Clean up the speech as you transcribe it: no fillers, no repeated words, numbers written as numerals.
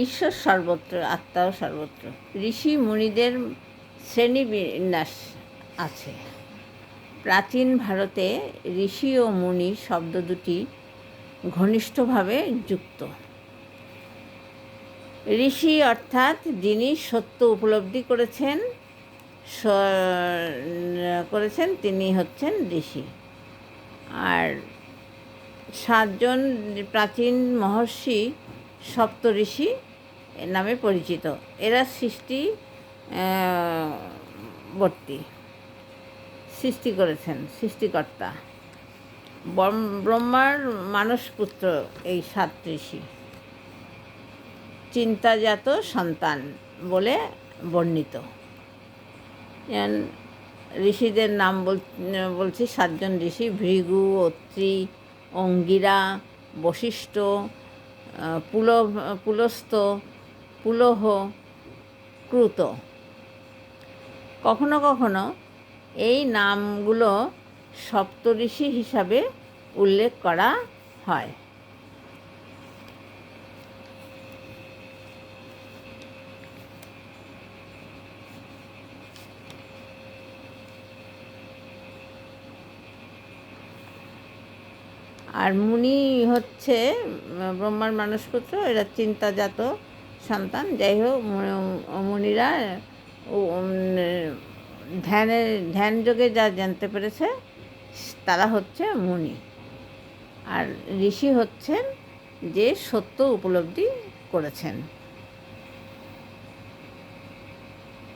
ঈশ্বর সর্বত্র, আত্মাও সর্বত্র। ঋষি মুনিদের শ্রেণীবিন্যাস আছে। প্রাচীন ভারতে ঋষি ও মুনি শব্দ দুটি ঘনিষ্ঠভাবে যুক্ত। ঋষি অর্থাৎ যিনি সত্য উপলব্ধি করেছেন তিনি হচ্ছেন ঋষি। আর 7 জন প্রাচীন মহর্ষি সপ্তঋষি নামে পরিচিত। এরা সৃষ্টি করেছেন, সৃষ্টিকর্তা। ব্রহ্মার মানসপুত্র এই 7 ঋষি, চিন্তাজাত সন্তান বলে বর্ণিত। ঋষিদের নাম বলছি 7 জন ঋষি: ভৃগু, অত্রি, অঙ্গিরা, বশিষ্ঠ, পুলস্ত, পুলহ, ক্রুত। কখনো কখনো এই নামগুলো সপ্তঋষি হিসাবে উল্লেখ করা হয়। আর মুনি হচ্ছে ব্রহ্মার মানসপুত্র, এরা চিন্তাজাত সন্তান। যাই হোক, মুনিরা ধ্যান যোগে যা জানতে পেরেছে তারা হচ্ছে মুনি। আর ঋষি হচ্ছেন যে সত্য উপলব্ধি করেছেন।